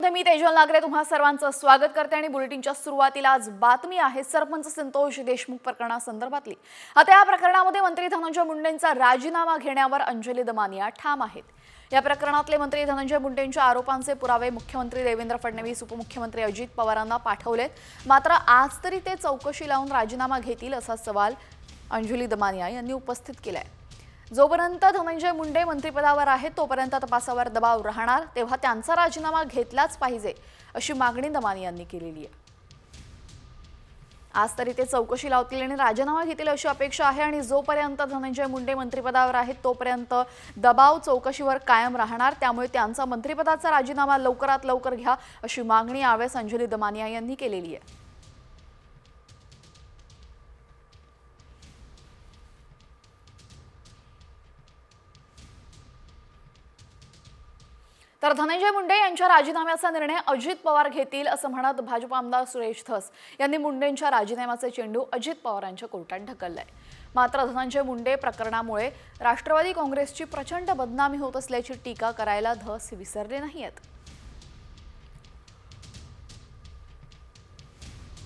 मध्ये मी तेजल नागरे तुम्हा सर्वांचं स्वागत करते आणि बुलेटिनच्या सुरुवातीला आज बातमी आहे सरपंच संतोष देशमुख प्रकरणासंदर्भातली। आता या प्रकरणामध्ये मंत्री धनंजय मुंडेंचा राजीनामा घेण्यावर अंजली दमानिया ठाम आहेत। या प्रकरणातले मंत्री धनंजय मुंडेंच्या आरोपांचे पुरावे मुख्यमंत्री देवेंद्र फडणवीस उपमुख्यमंत्री अजित पवारांना पाठवलेत। मात्र आज तरी ते चौकशी लावून राजीनामा घेतील असा सवाल अंजली दमानिया यांनी उपस्थित केलाय। जोपर्यंत धनंजय मुंडे मंत्रिपदावर आहेत तोपर्यंत तपासावर दबाव राहणार, तेव्हा त्यांचा राजीनामा घेतलाच पाहिजे अशी मागणी दमानिया यांनी केलेली आहे। आज तरी ते चौकशी लावतील आणि राजीनामा घेतील अशी अपेक्षा आहे आणि जोपर्यंत धनंजय मुंडे मंत्रिपदावर आहेत तोपर्यंत दबाव चौकशीवर कायम राहणार, त्यामुळे त्यांचा मंत्रिपदाचा राजीनामा लवकरात लवकर घ्या अशी मागणी यावेळी अंजली दमानिया यांनी केलेली आहे। तर धनंजय मुंडे यांच्या राजीनाम्याचा निर्णय अजित पवार घेतील असं म्हणत भाजप आमदार सुरेश धस यांनी मुंडेंच्या राजीनाम्याचे चेंडू अजित पवारांच्या कोर्टात ढकललाय। मात्र धनंजय मुंडे प्रकरणामुळे राष्ट्रवादी काँग्रेसची प्रचंड बदनामी होत असल्याची टीका करायला धस विसरले नाहीत।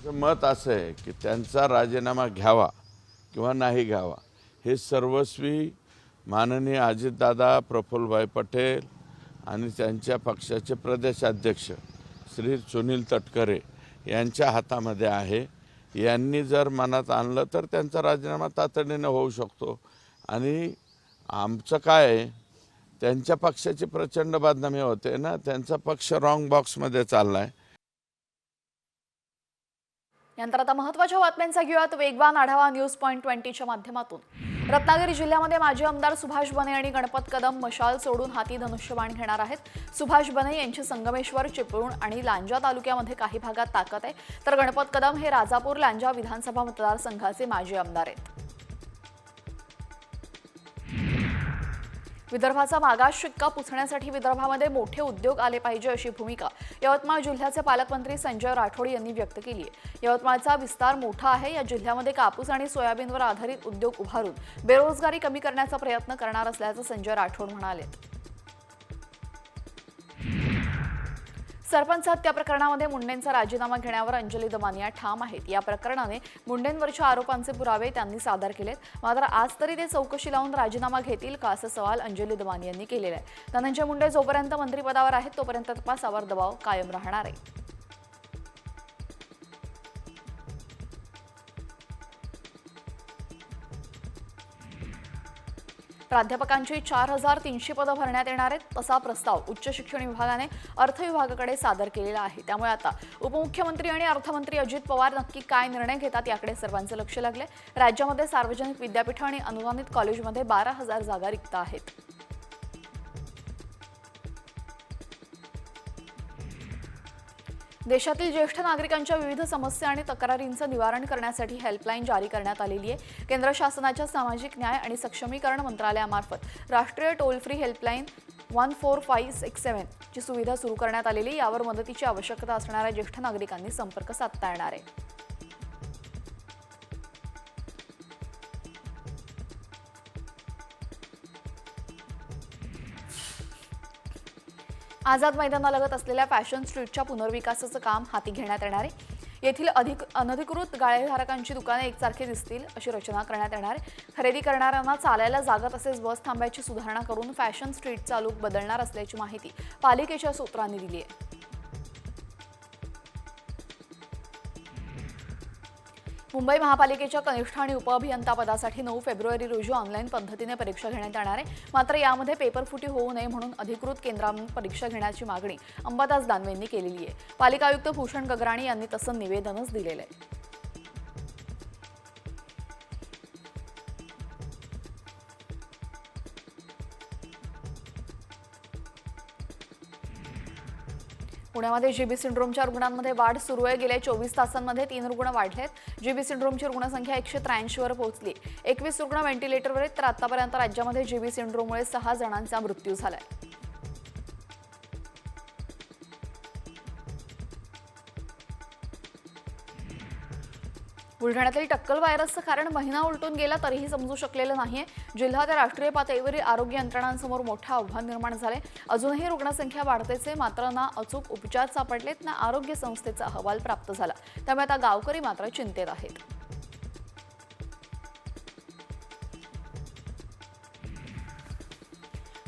मत असं आहे की त्यांचा राजीनामा घ्यावा किंवा नाही घ्यावा हे सर्वस्वी माननीय अजितदादा, प्रफुल्लभाई पटेल आणि त्यांच्या पक्षाचे प्रदेशाध्यक्ष श्री सुनील तटकरे यांच्या हातामध्ये आहे। यांनी जर मनात आणलं तर त्यांचा राजीनामा तातडीने होऊ शकतो। आणि आमचं काय आहे, त्यांच्या पक्षाची प्रचंड बदनामी होते ना, त्यांचा पक्ष रॉंग बॉक्समध्ये चाललाय। यानंतर आता महत्त्वाच्या बातम्यांचा घेऊयात वेगवान आढावा न्यूज पॉइंट 20च्या माध्यमातून। रत्नागिरी जिल्ह्यामध्ये माजी आमदार सुभाष बने आणि गणपत कदम मशाल सोडून हाती धनुष्यबाण घेणार आहेत। सुभाष बने यांची संगमेश्वर, चिपळूण आणि लांजा तालुक्यामध्ये काही भागात ताकद आहे, तर गणपत कदम हे राजापूर लांजा विधानसभा मतदारसंघाचे माजी आमदार आहेत। विदर्भाचा मागास शिक्का पुसण्यासाठी विदर्भामध्ये मोठे उद्योग आले पाहिजे अशी भूमिका यवतमाळ जिल्ह्याचे पालकमंत्री संजय राठोड यांनी व्यक्त केली आहे। यवतमाळचा विस्तार मोठा आहे, या जिल्ह्यामध्ये कापूस आणि सोयाबीनवर आधारित उद्योग उभारून बेरोजगारी कमी करण्याचा प्रयत्न करणार असल्याचं संजय राठोड म्हणाले। सरपंच हत्या प्रकरणामध्ये मुंडेंचा राजीनामा घेण्यावर अंजली दमानिया ठाम आहेत। या प्रकरणाने मुंडेंवरच्या आरोपांचे पुरावे त्यांनी सादर केलेत। मात्र आज तरी ते चौकशी लावून राजीनामा घेतील का असा सवाल अंजली दमानिया यांनी केलेला आहे। धनंजय मुंडे जोपर्यंत मंत्रिपदावर आहेत तोपर्यंत तपासावर दबाव कायम राहणार आहे। प्राध्यापकांची 4300 पदं भरण्यात येणार आहेत, तसा प्रस्ताव उच्च शिक्षण विभागाने अर्थ विभागाकडे सादर केलेला आहे। त्यामुळे आता उपमुख्यमंत्री आणि अर्थमंत्री अजित पवार नक्की काय निर्णय घेतात याकडे सर्वांचं लक्ष लागलंय। राज्यामध्ये सार्वजनिक विद्यापीठ आणि अनुदानित कॉलेजमध्ये 12,000 जागा रिक्त आहेत। देशातील ज्येष्ठ नागरिकांच्या विविध समस्या आणि तक्रारींचं निवारण करण्यासाठी हेल्पलाईन जारी करण्यात आलेली आहे। केंद्र शासनाच्या सामाजिक न्याय आणि सक्षमीकरण मंत्रालयामार्फत राष्ट्रीय टोल फ्री हेल्पलाईन 14567 ची सुविधा सुरू करण्यात आलेली। यावर मदतीची आवश्यकता असणाऱ्या ज्येष्ठ नागरिकांनी संपर्क साधता येणार आहे। आझाद मैदानालगत असलेल्या फॅशन स्ट्रीटच्या पुनर्विकासाचं काम हाती घेण्यात येणार आहे। येथील अनधिकृत गाळेधारकांची दुकाने एकसारखी दिसतील अशी रचना करण्यात येणार आहे। खरेदी करणाऱ्यांना चालायला जागा तसेच बस थांब्याची सुधारणा करून फॅशन स्ट्रीटचा लूक बदलणार असल्याची माहिती पालिकेच्या सूत्रांनी दिली आहे। मुंबई महापालिकेच्या कनिष्ठ आणि उपअभियंता पदासाठी 9 फेब्रुवारी रोजी ऑनलाईन पद्धतीने परीक्षा घेण्यात येणार आहे। मात्र यामध्ये पेपरफुटी होऊ नये म्हणून अधिकृत केंद्रांवर परीक्षा घेण्याची मागणी अंबादास दानवे यांनी केलेली आहे। पालिका आयुक्त भूषण गगराणी यांनी तसं निवेदनच दिलेलं आहे। पुण्यामध्ये जीबी सिंड्रोमच्या रुग्णांमध्ये वाढ सुरू आहे। गेल्या 24 तासांमध्ये 3 रुग्ण वाढलेत। जीबी सिंड्रोमची रुग्णसंख्या 183 वर पोहोचली। 21 रुग्ण व्हेंटिलेटरवर आहेत, तर आतापर्यंत राज्यामध्ये जीबी सिंड्रोममुळे 6 जणांचा मृत्यू झालाय। बुलढाण्यातील टक्कल व्हायरसचं कारण महिना उलटून गेला तरीही समजू शकलेलं नाहीये. जिल्हा ते राष्ट्रीय पातळीवरील आरोग्य यंत्रणांसमोर मोठं आव्हान निर्माण झालंय. अजूनही रुग्णसंख्या वाढतेच, मात्र ना अचूक उपचार सापडलेत ना आरोग्य संस्थेचा अहवाल प्राप्त झाला. त्यामुळे आता गावकरी मात्र चिंतेत आहेत.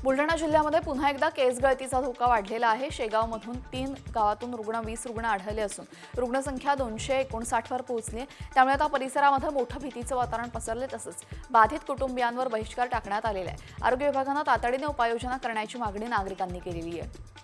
बुलढाणा जिल्ह्यामध्ये पुन्हा एकदा केस गळतीचा धोका वाढलेला आहे. शेगावमधून 3 गावातून 20 रुग्ण आढळले असून रुग्णसंख्या 259 वर पोहोचली आहे. त्यामुळे आता परिसरामध्ये मोठं भीतीचं वातावरण पसरले. तसंच बाधित कुटुंबियांवर बहिष्कार टाकण्यात आलेला आहे. आरोग्य विभागानं तातडीने उपाययोजना करण्याची मागणी नागरिकांनी केलेली आहे.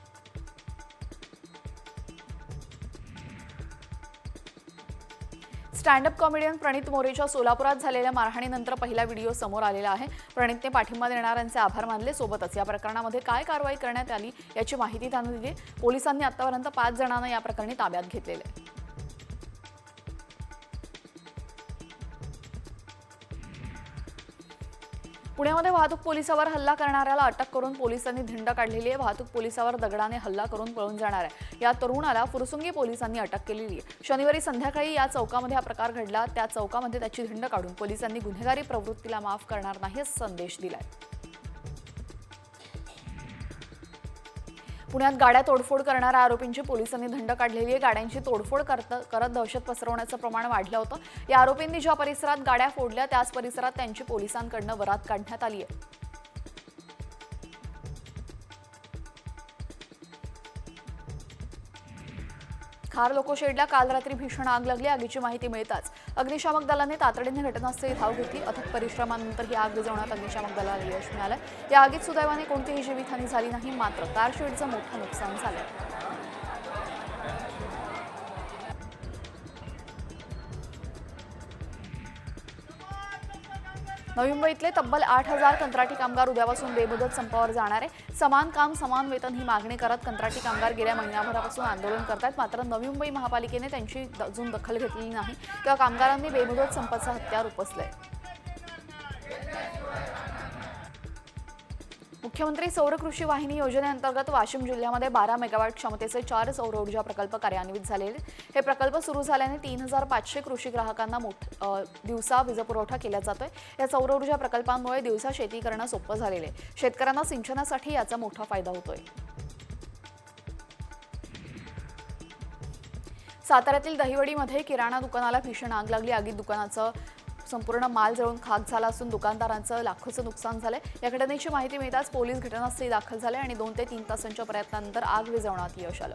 स्टँडअप कॉमेडियन प्रणित मोरेच्या सोलापुरात झालेल्या मारहाणीनंतर पहिला व्हिडिओ समोर आलेला आहे. प्रणितने पाठिंबा देणाऱ्यांचे आभार मानले. सोबतच या प्रकरणामध्ये काय कारवाई करण्यात आली याची माहिती त्यानं दिली. पोलिसांनी आतापर्यंत 5 जणांना या प्रकरणी ताब्यात घेतलेले आहे. पुण्यामध्ये वाहतूक पोलिसावर हल्ला करणाऱ्याला अटक करून पोलिसांनी धिंड काढलेली आहे. वाहतूक पोलिसावर दगडाने हल्ला करून पळून जाणाऱ्या या तरुणाला फुरसुंगी पोलिसांनी अटक केलेली आहे. शनिवारी संध्याकाळी या चौकामध्ये हा प्रकार घडला. त्या चौकामध्ये त्याची धिंड काढून पोलिसांनी गुन्हेगारी प्रवृत्तीला माफ करणार नाही असा संदेश दिलाय. पुण्यात गाड्या तोडफोड करणाऱ्या आरोपींची पोलिसांनी धिंड काढलेली आहे. गाड्यांची तोडफोड करत दहशत पसरवण्याचं प्रमाण वाढलं होतं. या आरोपींनी ज्या परिसरात गाड्या फोडल्या त्याच परिसरात त्यांची पोलिसांकडून वरात काढण्यात आली आहे. खार लोकोशेडला काल रात्री भीषण आग लागली. आगीची माहिती मिळताच अग्निशामक दलाने तातडीने घटनास्थळी धाव घेतली. अथक परिश्रमानंतर ही आग विझवण्यात अग्निशामक दलाला यश मिळालं. या आगीत सुदैवाने कोणतीही जीवितहानी झाली नाही, मात्र कारशेडचं मोठं नुकसान झालं. नवी मुंबईतले तब्बल 8,000 कंत्राटी कामगार उद्यापासून बेमुदत संपावर जाणार आहे. समान काम समान वेतन ही मागणी करत कंत्राटी कामगार गेल्या महिनाभरापासून आंदोलन करतात. मात्र नवी मुंबई महापालिकेने त्यांची अजून दखल घेतलेली नाही. तेव्हा कामगारांनी बेमुदत संपाचं हत्यार उपसलंय. मुख्यमंत्री सौर कृषी वाहिनी योजनेअंतर्गत वाशिम जिल्ह्यामध्ये 12 मेगावॅट क्षमतेचे 4 सौर ऊर्जा प्रकल्प कार्यान्वित झालेले. हे प्रकल्प सुरू झाल्याने 3,500 कृषी ग्राहकांना दिवसा वीजपुरवठा केला जातोय. या सौर ऊर्जा प्रकल्पांमुळे दिवसा शेती करणं सोपं झालेलं आहे. शेतकऱ्यांना सिंचनासाठी याचा मोठा फायदा होतोय. साताऱ्यातील दहिवडीमध्ये किराणा दुकानाला भीषण आग लागली. आगीत दुकानाचं संपूर्ण माल जळून खाक झाला असून दुकानदारांचं लाखोचं नुकसान झालंय. या घटनेची माहिती मिळताच पोलीस घटनास्थळी दाखल झाले आणि 2 ते 3 तासांच्या प्रयत्नानंतर आग विझवण्यात यश आलं.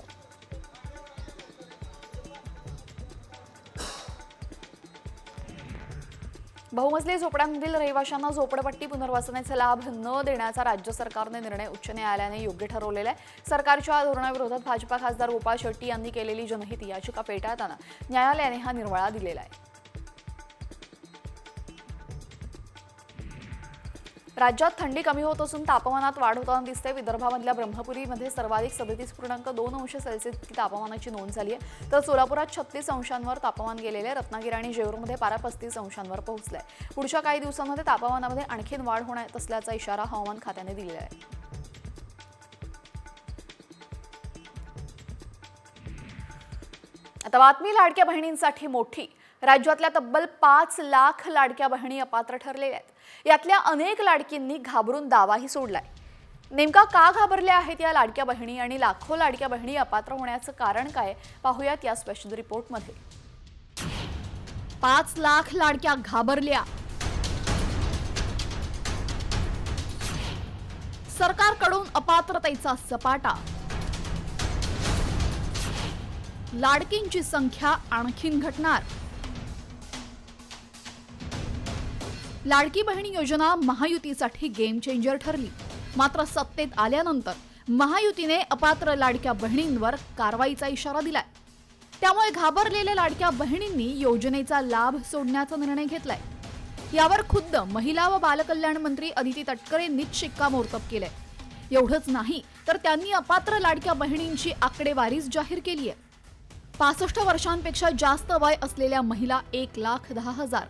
बहुमजली झोपड्यांमधील रहिवाशांना झोपडपट्टी पुनर्वसनाचा लाभ न देण्याचा राज्य सरकारने निर्णय उच्च न्यायालयाने योग्य ठरवलेला आहे. सरकारच्या धोरणाविरोधात भाजपा खासदार गोपाळ शेट्टी यांनी केलेली जनहित याचिका फेटाळताना न्यायालयाने हा निर्वाळा दिलेला आहे. राज्यात थंडी कमी होत असून तापमानात वाढ होताना दिसते. विदर्भामधल्या ब्रह्मपुरीमध्ये सर्वाधिक 37.2 अंश सेल्सिअस तापमानाची नोंद झाली आहे. तर सोलापुरात 36 अंशांवर तापमान गेलेले. रत्नागिरी आणि जेऊरमध्ये पारा 35 अंशांवर पोहोचलाय. पुढच्या काही दिवसांमध्ये तापमानामध्ये आणखीन वाढ होणार असल्याचा इशारा हवामान खात्याने दिलेला आहे. आता बातमी लाडक्या बहिणींसाठी मोठी. राज्यातल्या तब्बल 5 लाख लाडक्या बहिणी अपात्र ठरलेल्या आहेत. यातल्या अनेक लाडकींनी घाबरून दावाही सोडलाय. नेमका का घाबरल्या आहेत या लाडक्या बहिणी आणि लाखो लाडक्या बहिणी अपात्र होण्याचं कारण काय, पाहूयात या स्पेशल रिपोर्टमध्ये. 5 लाख लाडक्या घाबरल्या. सरकारकडून अपात्रतेचा सपाटा. लाडकींची संख्या आणखीन घटणार. लाडकी बहिणी योजना महायुतीसाठी गेम चेंजर ठरली. मात्र सत्तेत आल्यानंतर महायुतीने अपात्र लाडक्या बहिणींवर कारवाईचा इशारा दिलाय. त्यामुळे घाबरलेल्या लाडक्या बहिणींनी योजनेचा लाभ सोडण्याचा निर्णय घेतलाय. यावर खुद्द महिला व बालकल्याण मंत्री अदिती तटकरेंनीच शिक्कामोर्तब केलंय. एवढंच नाही तर त्यांनी अपात्र लाडक्या बहिणींची आकडेवारीच जाहीर केली आहे. 65 वर्षांपेक्षा जास्त वय असलेल्या महिला 1,10,000.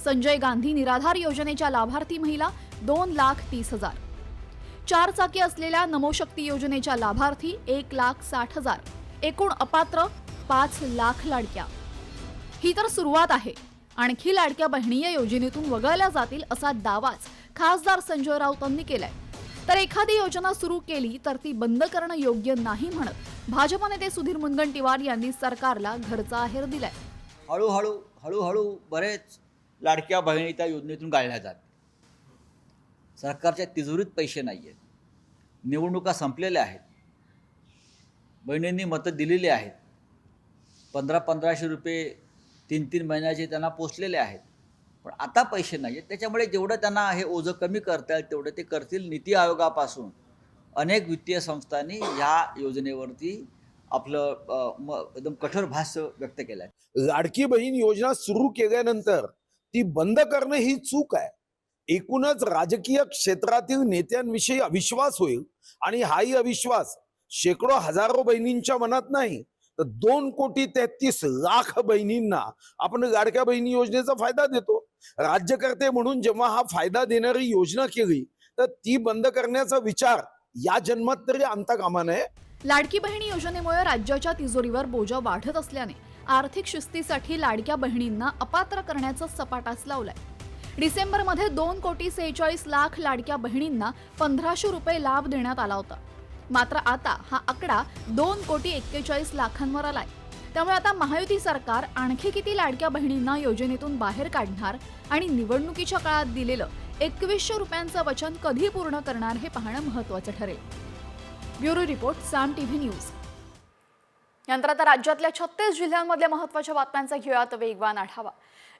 संजय गांधी निराधार योजनेच्या लाभार्थी महिला 2,30,000. 4 चाकी असलेल्या नमोशक्ती योजनेच्या लाभार्थी 1,60,000. एकूण अपात्र 5 लाख लाडक्या. ही तर सुरुवात आहे. आणखी लाडक्या बहिणी या योजनेतून वगळल्या जातील असा दावाच खासदार संजय राऊतांनी केलाय. तर एखादी योजना सुरू केली तर ती बंद करणं योग्य नाही म्हणत भाजप नेते सुधीर मुनगंटीवार यांनी सरकारला घरचा आहेर दिलाय. हळूहळू बरेच लाडक्या बहिणी त्या योजनेतून गाळल्या जात. सरकारच्या तिजोरीत पैसे नाही आहेत. निवडणुका संपलेल्या आहेत. बहिणींनी मतं दिलेली आहेत. 1500 रुपये 3 महिन्याचे त्यांना पोचलेले आहेत. पण आता पैसे नाही आहेत. त्याच्यामुळे जेवढं त्यांना हे ओझं कमी करता येईल तेवढं ते करतील. नीती आयोगापासून अनेक वित्तीय संस्थांनी ह्या योजनेवरती आपलं एकदम कठोर भाष्य व्यक्त केलं आहे. लाडकी बहीण योजना सुरू केल्यानंतर ती बंद करणं ही चूक आहे. एकूणच राजकीय क्षेत्रातील नेत्यांविषयी अविश्वास होईल आणि हाही अविश्वास शेकडो हजारो बहिणींच्या मनात नाही तर 2,33,00,000 बहिणींना आपण लाडक्या बहिणी योजनेचा फायदा देतो. राज्यकर्ते म्हणून जेव्हा हा फायदा देणारी योजना केली तर ती बंद करण्याचा विचार या जन्मात तरी आणता कामा नये. लाडकी बहिणी योजनेमुळे राज्याच्या तिजोरीवर बोजा वाढत असल्याने आर्थिक शिस्तीसाठी लाडक्या बहिणींना अपात्र करण्याचा सपाटाच लावलाय. डिसेंबरमध्ये 2,46,00,000 लाडक्या बहिणींना 1,500 रुपये लाभ देण्यात आला होता. मात्र आता हा आकडा 2,41,00,000 आलाय. त्यामुळे आता महायुती सरकार आणखी किती लाडक्या बहिणींना योजनेतून बाहेर काढणार आणि निवडणुकीच्या काळात दिलेलं 2,100 रुपयांचं वचन कधी पूर्ण करणार हे पाहणं महत्त्वाचं ठरेल. ब्युरो रिपोर्ट, साम टीव्ही न्यूज. यानंतर आता राज्यातल्या 36 जिल्ह्यांमधल्या महत्त्वाच्या बातम्यांचा घेऊयात वेगवान आढावा.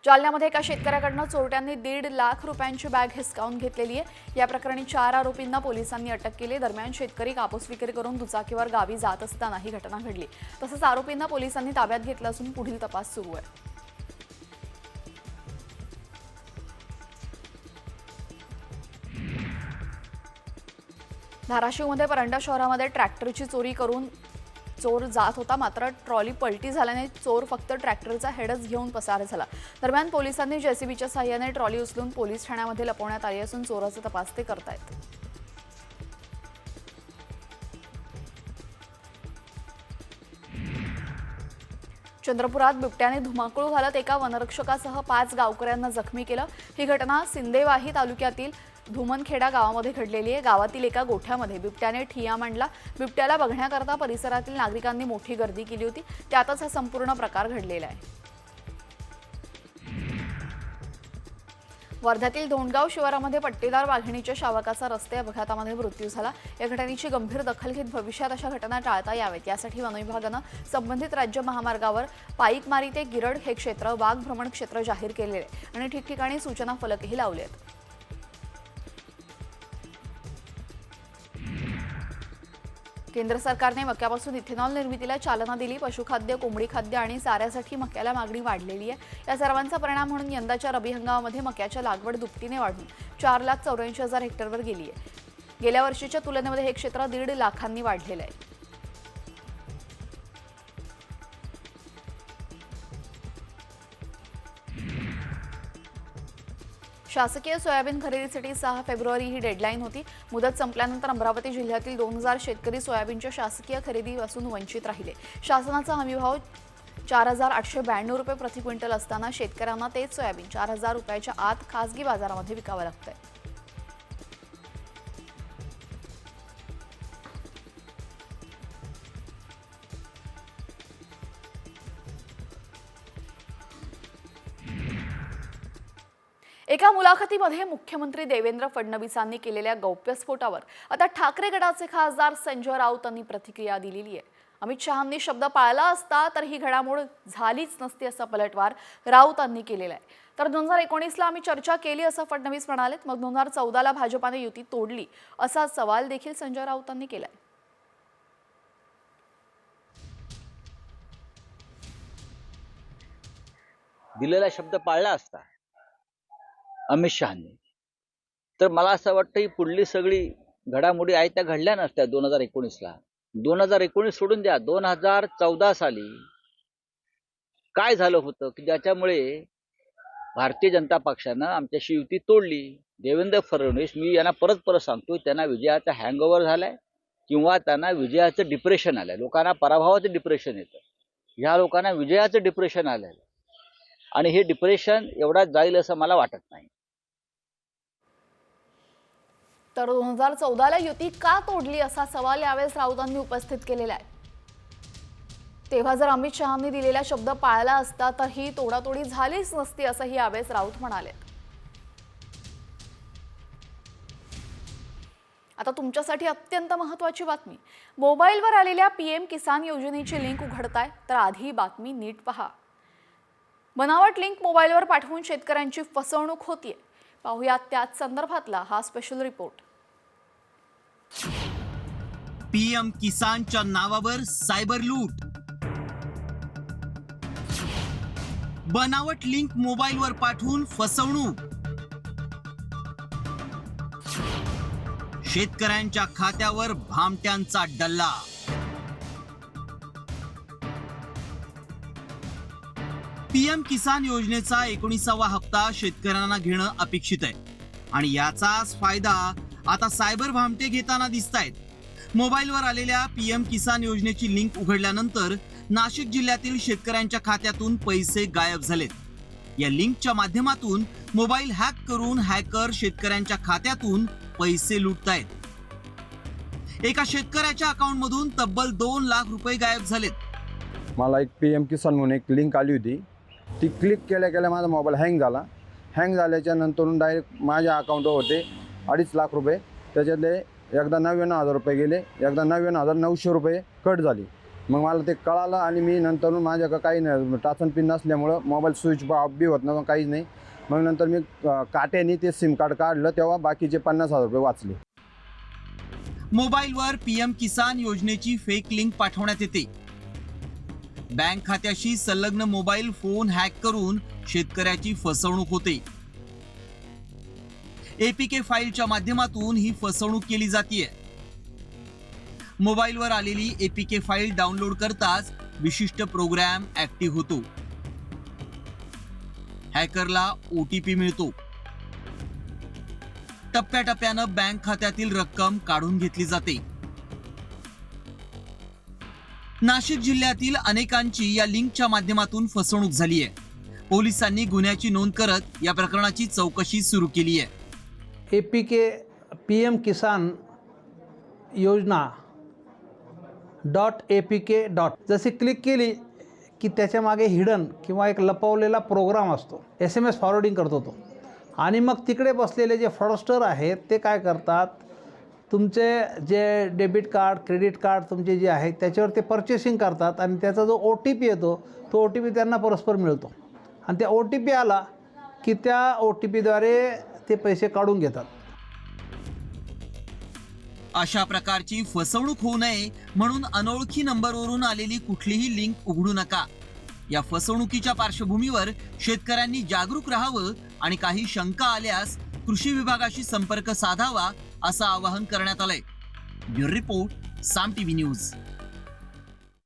जालन्यामध्ये एका शेतकऱ्याकडनं चोरट्यांनी 1.5 लाख रुपयांची बॅग हिसकावून घेतलेली आहे. या प्रकरणी 4 आरोपींना पोलिसांनी अटक केली. दरम्यान शेतकरी कापूस विक्री करून दुचाकीवर गावी जात असताना ही घटना घडली. तसंच आरोपींना पोलिसांनी ताब्यात घेतलं असून पुढील तपास सुरू आहे. धाराशिवमध्ये परंडा शहरामध्ये ट्रॅक्टरची चोरी करून चोर जात होता. मात्र ट्रॉली पलटी झाल्याने चोर फक्त ट्रॅक्टरचा हेडच घेऊन पसार झाला. दरम्यान पोलिसांनी जेसीबीच्या साहाय्याने ट्रॉली उचलून पोलीस ठाण्यामध्ये लपवण्यात आली असून चोराचा तपास ते करतायत. चंद्रपुरात बिबट्याने धुमाकूळ घालत एका वनरक्षकासह 5 गावकऱ्यांना जखमी केलं. ही घटना सिंदेवाही तालुक्यातील धुमनखेडा गावामध्ये घडलेली आहे. गावातील एका गोठ्यामध्ये बिबट्याने ठिय्या मांडला. बिबट्याला बघण्याकरता परिसरातील नागरिकांनी मोठी गर्दी केली होती. त्यातच हा संपूर्ण प्रकार घडलेला आहे. वर्ध्यातील धोंडगाव शिवारामध्ये पट्टेदार वाघिणीच्या शावकाचा रस्ते अपघातामध्ये मृत्यू झाला. या घटनेची गंभीर दखल घेत भविष्यात अशा घटना टाळता यावेत यासाठी वन विभागानं संबंधित राज्य महामार्गावर पाईकमारी ते गिरड हे क्षेत्र वाघ भ्रमण क्षेत्र जाहीर केलेले आहे आणि ठिकठिकाणी सूचना फलकही लावले आहेत. केंद्र सरकारने मक्यापासून इथेनॉल निर्मितीला चालना दिली. पशुखाद्य, कोंबडी खाद्य आणि चाऱ्यासाठी मक्याला मागणी वाढलेली आहे. या सर्वांचा परिणाम म्हणून यंदाच्या रबी हंगामामध्ये मक्याच्या लागवड दुपटीने वाढून 4,84,000 हेक्टरवर गेली आहे. गेल्या वर्षीच्या तुलनेमध्ये हे क्षेत्र 1.5 लाखांनी वाढलेलं आहे. शासकीय सोयाबीन खरेदीसाठी 6 फेब्रुवारी ही डेडलाईन होती. मुदत संपल्यानंतर अमरावती जिल्ह्यातील 2,000 शेतकरी सोयाबीनच्या शासकीय खरेदीपासून वंचित राहिले. शासनाचा हमीभाव 4,892 रुपये प्रति क्विंटल असताना शेतकऱ्यांना तेच सोयाबीन 4,000 रुपयाच्या आत खासगी बाजारामध्ये विकावं लागतंय. एका मुलाखतीमध्ये मुख्यमंत्री देवेंद्र फडणवीसांनी केलेल्या गौप्यस्फोटावर आता ठाकरे गटाचे खासदार संजय राऊतांनी प्रतिक्रिया दिलेली आहे. अमित शहांनी शब्द पाळला असता तर ही घडामोड झालीच नसती असा पलटवार राऊतांनी केलेला आहे. तर 2019ला आम्ही चर्चा केली असं फडणवीस म्हणालेत. मग 2014ला भाजपाने युती तोडली असा सवाल देखील संजय राऊतांनी केलाय. दिलेला शब्द पाळला असता अमित शहांनी तर मला असं वाटतं ही पुढली सगळी घडामोडी आहेत त्या घडल्या नसत्या 2019ला. 2019 सोडून द्या, 2014 साली काय झालं होतं की ज्याच्यामुळे भारतीय जनता पक्षानं आमच्याशी युती तोडली. देवेंद्र फडणवीस, मी यांना परत सांगतो, त्यांना विजयाचा हँगओव्हर झालाय किंवा त्यांना विजयाचं डिप्रेशन आलंय. लोकांना पराभवाचं डिप्रेशन येतं, ह्या लोकांना विजयाचं डिप्रेशन आलंय. आणि हे डिप्रेशन एवढा जाईल असं मला वाटत नाही. तर 2014ला युती का तोडली असा सवाल यावेळेस राऊतांनी उपस्थित केलेला आहे. तेव्हा जर अमित शहांनी दिलेला शब्द पाळला असता तर ही तोडातोडी झालीच नसती असंही यावेळेस राऊत म्हणाले. आता तुमच्यासाठी अत्यंत महत्त्वाची बातमी. मोबाईलवर आलेल्या PM किसान योजनेची लिंक उघडताय तर आधी बातमी नीट पहा. बनावट लिंक मोबाईलवर पाठवून शेतकऱ्यांची फसवणूक होतीये. पाहूयात त्याच संदर्भातला हा स्पेशल रिपोर्ट. PM किसानच्या नावावर सायबर लूट. बनावट लिंक मोबाईलवर पाठवून फसवणूक. शेतकऱ्यांच्या खात्यावर भामट्यांचा डल्ला. PM किसान योजनेचा 19वा हप्ता शेतकऱ्यांना घेणं अपेक्षित आहे आणि याचाच फायदा आता सायबर भामटे घेताना दिसतायत. मोबाईलवर आलेल्या PM किसान योजनेची लिंक उघडल्यानंतर नाशिक जिल्ह्यातील शेतकऱ्यांच्या खात्यातून पैसे गायब झालेत. या लिंकच्या माध्यमातून मोबाईल हॅक करून हॅकर शेतकऱ्यांच्या खात्यातून पैसे लुटतायत. एका शेतकऱ्याच्या अकाउंटमधून तब्बल 2 लाख रुपये गायब झालेत. मला एक PM किसान म्हणून एक लिंक आली होती. ती क्लिक केल्या माझा मोबाईल हँग झाला. हँग झाल्याच्या नंतरून डायरेक्ट माझ्या अकाउंटवर होते 2.5 लाख रुपये. त्याच्यातले एकदा 99,000 रुपये गेले, एकदा 99,900 रुपये कट झाले. मग मला ते कळालं आणि मी नंतर माझ्याकडं काही नाही, टाचन पिन नसल्यामुळं मोबाईल स्विच ऑफ बी होत नव्हतं, काहीच नाही. मग नंतर मी काट्याने ते सिम कार्ड काढलं, तेव्हा बाकीचे 50,000 रुपये वाचले. मोबाईलवर PM किसान योजनेची फेक लिंक पाठवण्यात येते. बँक खात्याशी संलग्न मोबाईल फोन हॅक करून शेतकऱ्याची फसवणूक होते. APK फाईलच्या माध्यमातून ही फसवणूक केली जाते. मोबाईलवर आलेली APK फाईल डाउनलोड करताच विशिष्ट प्रोग्राम ऍक्टिव्ह होतो. हॅकरला OTP मिळतो. टप्प्याटप्प्यानं बँक खात्यातील रक्कम काढून घेतली जाते. नाशिक जिल्ह्यातील अनेकांची या लिंकच्या माध्यमातून फसवणूक झाली आहे. पोलिसांनी गुन्ह्याची नोंद करत या प्रकरणाची चौकशी सुरू केली आहे. APK PM किसान योजना .apk. जशी क्लिक केली की त्याच्या मागे हिडन किंवा एक लपवलेला प्रोग्राम असतो. SMS फॉरवर्डिंग करतो तो. आणि मग तिकडे बसलेले जे फ्रॉडस्टर आहेत ते काय करतात, तुमचे जे डेबिट कार्ड क्रेडिट कार्ड तुमचे जे आहेत त्याच्यावर ते परचेसिंग करतात आणि त्याचा जो OTP येतो तो OTP त्यांना परस्पर मिळतो. आणि त्या OTP आला की त्या OTPद्वारे ते पैसे काढून घेतात. अशा प्रकारची फसवणूक होऊ नये म्हणून अनोळखी नंबरवरून आलेली कुठलीही लिंक उघडू नका. या फसवणुकीच्या पार्श्वभूमीवर शेतकऱ्यांनी जागरूक राहावं आणि काही शंका आल्यास कृषी विभागाशी संपर्क साधावा असं आवाहन करण्यात आलंय. ब्युरो रिपोर्ट, साम TV न्यूज.